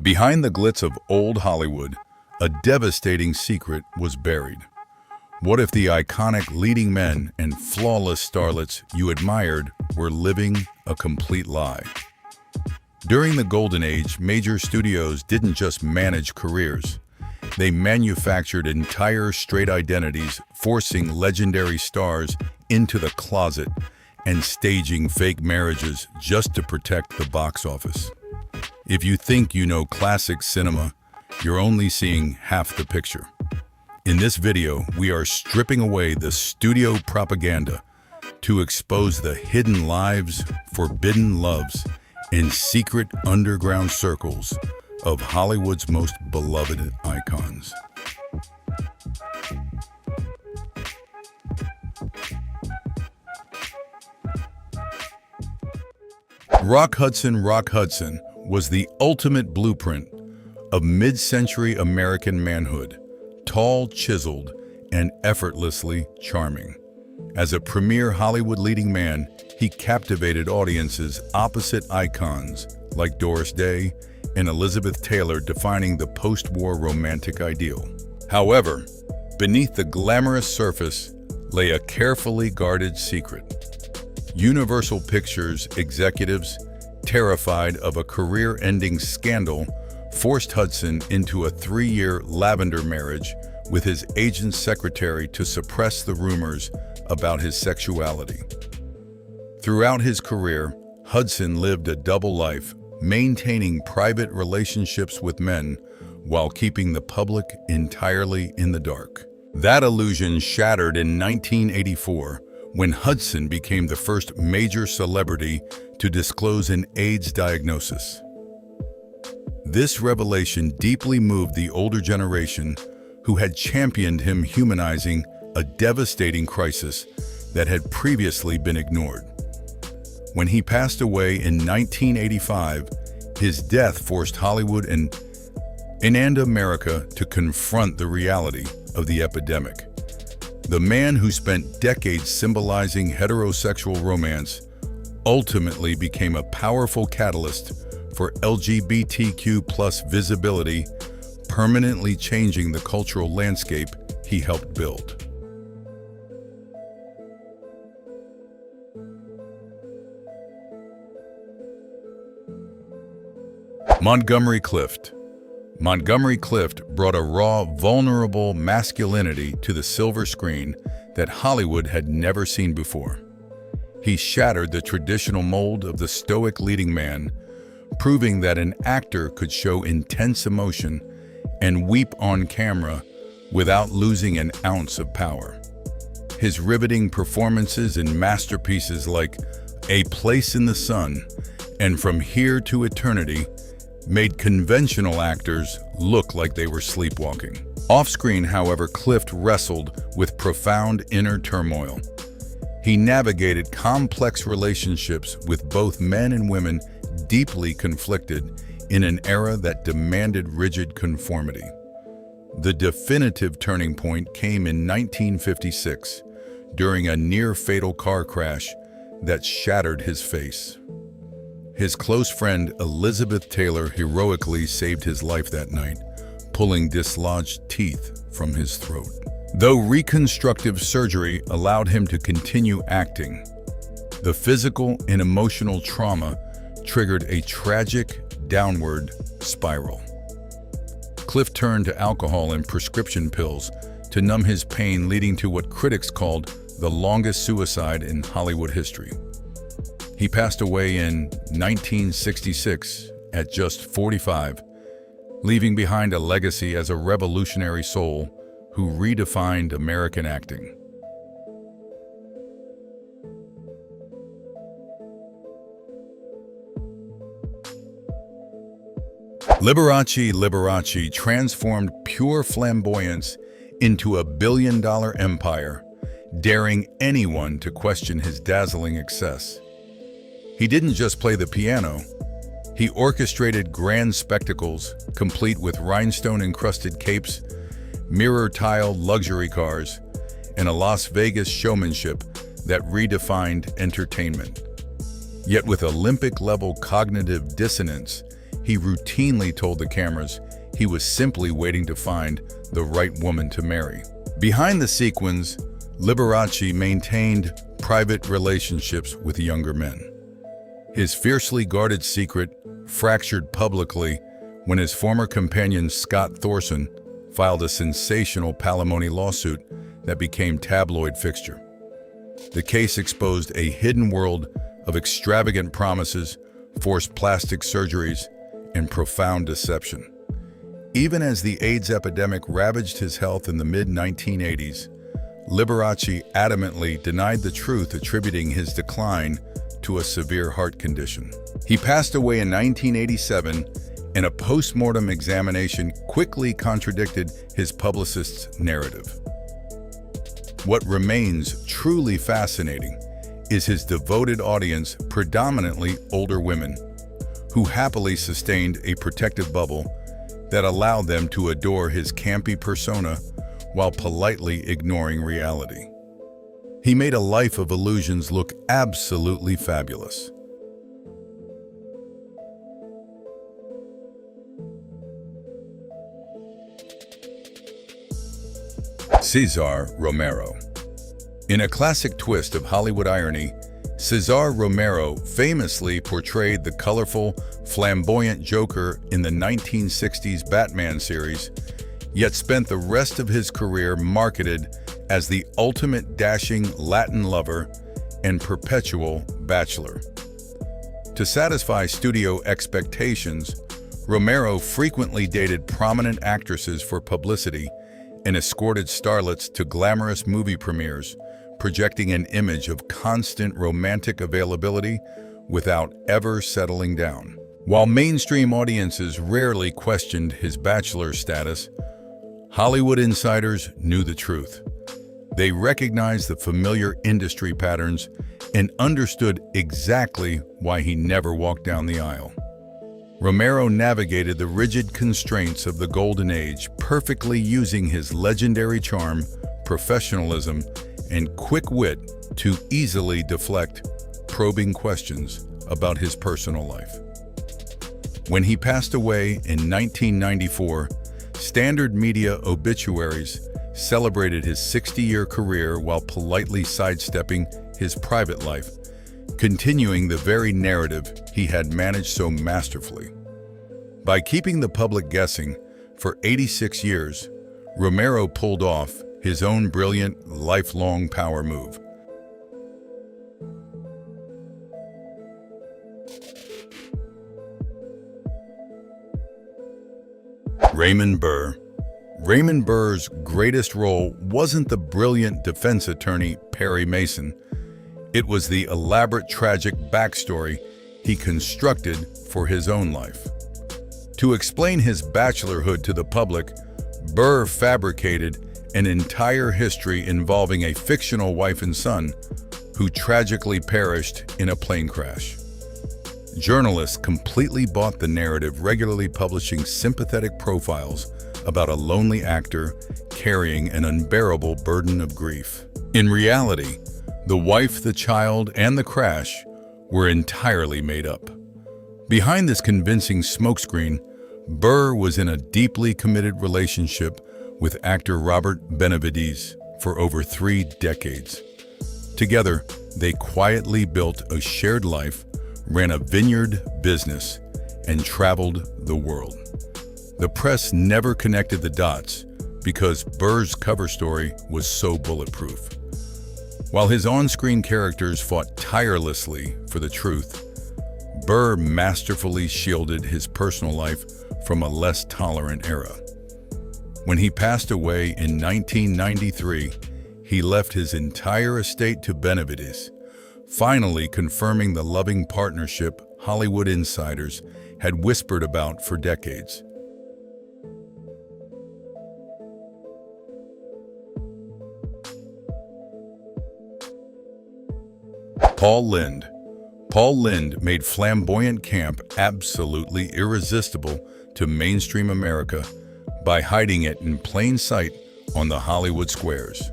Behind the glitz of old Hollywood, a devastating secret was buried. What if the iconic leading men and flawless starlets you admired were living a complete lie? During the Golden Age, major studios didn't just manage careers. They manufactured entire straight identities, forcing legendary stars into the closet and staging fake marriages just to protect the box office. If you think you know classic cinema, you're only seeing half the picture. In this video, we are stripping away the studio propaganda to expose the hidden lives, forbidden loves, and secret underground circles of Hollywood's most beloved icons. Rock Hudson was the ultimate blueprint of mid-century American manhood, tall, chiseled, and effortlessly charming. As a premier Hollywood leading man, he captivated audiences opposite icons like Doris Day and Elizabeth Taylor, defining the post-war romantic ideal. However, beneath the glamorous surface lay a carefully guarded secret. Universal Pictures executives, terrified of a career-ending scandal, forced Hudson into a 3-year lavender marriage with his agent's secretary to suppress the rumors about his sexuality. Throughout his career, Hudson lived a double life, maintaining private relationships with men while keeping the public entirely in the dark. That illusion shattered in 1984 when Hudson became the first major celebrity to disclose an AIDS diagnosis. This revelation deeply moved the older generation who had championed him, humanizing a devastating crisis that had previously been ignored. When he passed away in 1985, his death forced Hollywood and America to confront the reality of the epidemic. The man who spent decades symbolizing heterosexual romance ultimately became a powerful catalyst for LGBTQ+ visibility, permanently changing the cultural landscape he helped build. Montgomery Clift. Montgomery Clift brought a raw, vulnerable masculinity to the silver screen that Hollywood had never seen before. He shattered the traditional mold of the stoic leading man, proving that an actor could show intense emotion and weep on camera without losing an ounce of power. His riveting performances in masterpieces like A Place in the Sun and From Here to Eternity made conventional actors look like they were sleepwalking. Off-screen, however, Clift wrestled with profound inner turmoil. He navigated complex relationships with both men and women, deeply conflicted in an era that demanded rigid conformity. The definitive turning point came in 1956, during a near-fatal car crash that shattered his face. His close friend Elizabeth Taylor heroically saved his life that night, pulling dislodged teeth from his throat. Though reconstructive surgery allowed him to continue acting, the physical and emotional trauma triggered a tragic downward spiral. Clift turned to alcohol and prescription pills to numb his pain, leading to what critics called the longest suicide in Hollywood history. He passed away in 1966 at just 45, leaving behind a legacy as a revolutionary soul who redefined American acting. Liberace transformed pure flamboyance into a billion-dollar empire, daring anyone to question his dazzling excess. He didn't just play the piano, he orchestrated grand spectacles, complete with rhinestone-encrusted capes, mirror-tiled luxury cars, and a Las Vegas showmanship that redefined entertainment. Yet with Olympic-level cognitive dissonance, he routinely told the cameras he was simply waiting to find the right woman to marry. Behind the scenes, Liberace maintained private relationships with younger men. His fiercely guarded secret fractured publicly when his former companion Scott Thorson filed a sensational palimony lawsuit that became tabloid fixture. The case exposed a hidden world of extravagant promises, forced plastic surgeries, and profound deception. Even as the AIDS epidemic ravaged his health in the mid-1980s, Liberace adamantly denied the truth, attributing his decline to a severe heart condition. He passed away in 1987, and a post-mortem examination quickly contradicted his publicist's narrative. What remains truly fascinating is his devoted audience, predominantly older women, who happily sustained a protective bubble that allowed them to adore his campy persona while politely ignoring reality. He made a life of illusions look absolutely fabulous. Cesar Romero. In a classic twist of Hollywood irony, Cesar Romero famously portrayed the colorful, flamboyant Joker in the 1960s Batman series, yet spent the rest of his career marketed as the ultimate dashing Latin lover and perpetual bachelor. To satisfy studio expectations, Romero frequently dated prominent actresses for publicity and escorted starlets to glamorous movie premieres, projecting an image of constant romantic availability without ever settling down. While mainstream audiences rarely questioned his bachelor status, Hollywood insiders knew the truth. They recognized the familiar industry patterns and understood exactly why he never walked down the aisle. Romero navigated the rigid constraints of the Golden Age, perfectly using his legendary charm, professionalism, and quick wit to easily deflect probing questions about his personal life. When he passed away in 1994, standard media obituaries celebrated his 60-year career while politely sidestepping his private life, continuing the very narrative he had managed so masterfully. By keeping the public guessing for 86 years, Romero pulled off his own brilliant, lifelong power move. Raymond Burr. Raymond Burr's greatest role wasn't the brilliant defense attorney Perry Mason. It was the elaborate tragic backstory he constructed for his own life. To explain his bachelorhood to the public, Burr fabricated an entire history involving a fictional wife and son who tragically perished in a plane crash. Journalists completely bought the narrative, regularly publishing sympathetic profiles about a lonely actor carrying an unbearable burden of grief. In reality, the wife, the child, and the crash were entirely made up. Behind this convincing smokescreen, Burr was in a deeply committed relationship with actor Robert Benavides for over 3 decades. Together, they quietly built a shared life, ran a vineyard business, and traveled the world. The press never connected the dots because Burr's cover story was so bulletproof. While his on-screen characters fought tirelessly for the truth, Burr masterfully shielded his personal life from a less tolerant era. When he passed away in 1993, he left his entire estate to Benavides, finally confirming the loving partnership Hollywood insiders had whispered about for decades. Paul Lynde. Paul Lynde made flamboyant camp absolutely irresistible to mainstream America by hiding it in plain sight on the Hollywood squares.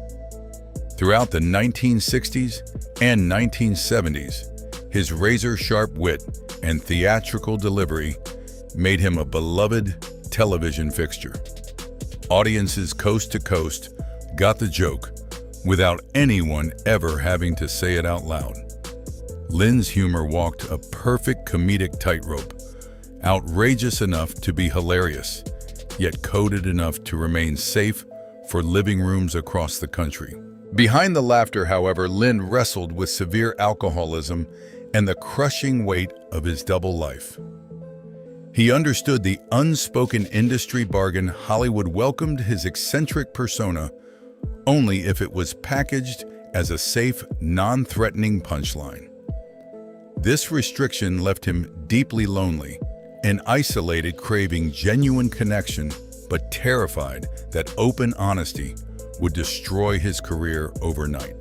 Throughout the 1960s and 1970s, his razor-sharp wit and theatrical delivery made him a beloved television fixture. Audiences coast to coast got the joke without anyone ever having to say it out loud. Lin's humor walked a perfect comedic tightrope, outrageous enough to be hilarious, yet coded enough to remain safe for living rooms across the country. Behind the laughter, however, Lin wrestled with severe alcoholism and the crushing weight of his double life. He understood the unspoken industry bargain Hollywood welcomed his eccentric persona only if it was packaged as a safe, non-threatening punchline. This restriction left him deeply lonely and isolated, craving genuine connection, but terrified that open honesty would destroy his career overnight.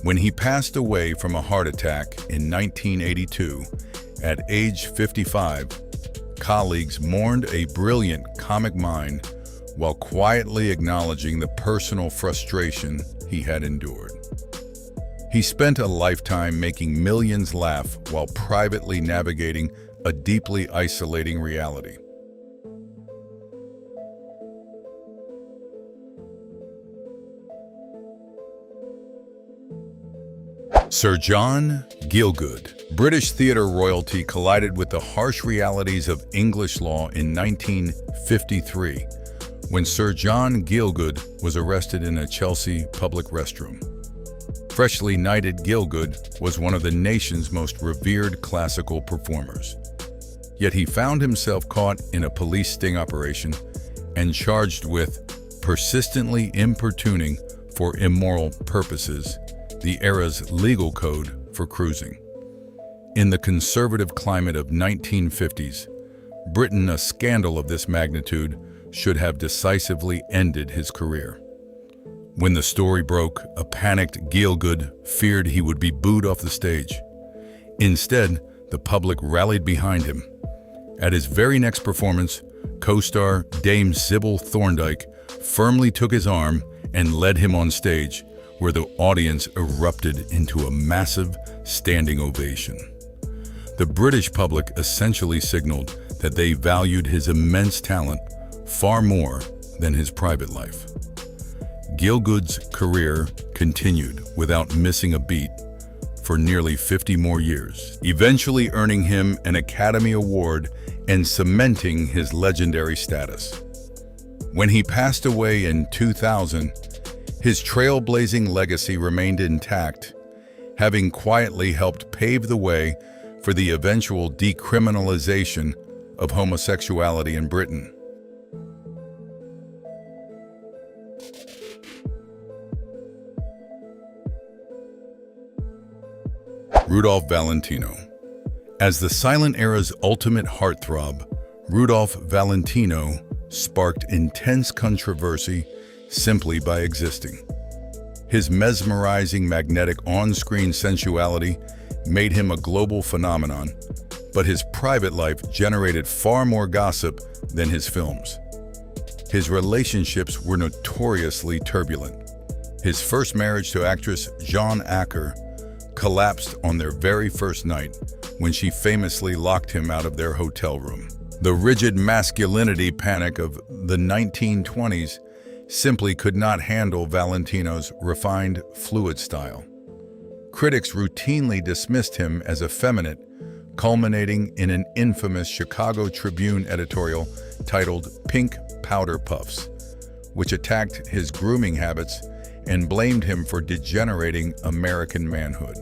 When he passed away from a heart attack in 1982, at age 55, colleagues mourned a brilliant comic mind while quietly acknowledging the personal frustration he had endured. He spent a lifetime making millions laugh while privately navigating a deeply isolating reality. Sir John Gielgud. British theatre royalty collided with the harsh realities of English law in 1953 when Sir John Gielgud was arrested in a Chelsea public restroom. Freshly knighted, Gielgud was one of the nation's most revered classical performers. Yet he found himself caught in a police sting operation and charged with persistently importuning for immoral purposes, the era's legal code for cruising. In the conservative climate of 1950s, Britain, a scandal of this magnitude should have decisively ended his career. When the story broke, a panicked Gielgud feared he would be booed off the stage. Instead, the public rallied behind him. At his very next performance, co-star Dame Sybil Thorndike firmly took his arm and led him on stage, where the audience erupted into a massive standing ovation. The British public essentially signaled that they valued his immense talent far more than his private life. Gielgud's career continued without missing a beat for nearly 50 more years, eventually earning him an Academy Award and cementing his legendary status. When he passed away in 2000, his trailblazing legacy remained intact, having quietly helped pave the way for the eventual decriminalization of homosexuality in Britain. Rudolph Valentino. As the silent era's ultimate heartthrob, Rudolph Valentino sparked intense controversy simply by existing. His mesmerizing, magnetic on-screen sensuality made him a global phenomenon, but his private life generated far more gossip than his films. His relationships were notoriously turbulent. His first marriage to actress Jeanne Acker collapsed on their very first night when she famously locked him out of their hotel room. The rigid masculinity panic of the 1920s simply could not handle Valentino's refined, fluid style. Critics routinely dismissed him as effeminate, culminating in an infamous Chicago Tribune editorial titled Pink Powder Puffs, which attacked his grooming habits and blamed him for degenerating American manhood.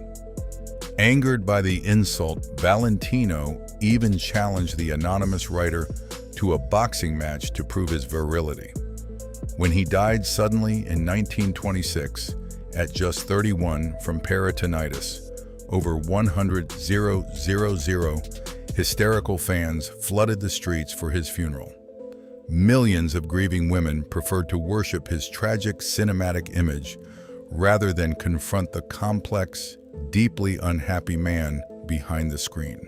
Angered by the insult, Valentino even challenged the anonymous writer to a boxing match to prove his virility. When he died suddenly in 1926, at just 31 from peritonitis, over 100,000 hysterical fans flooded the streets for his funeral. Millions of grieving women preferred to worship his tragic cinematic image rather than confront the complex, deeply unhappy man behind the screen.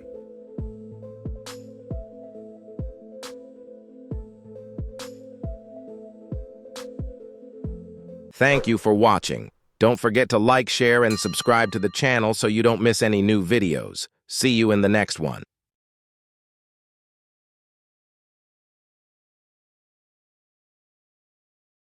Thank you for watching. Don't forget to like, share, and subscribe to the channel so you don't miss any new videos. See you in the next one.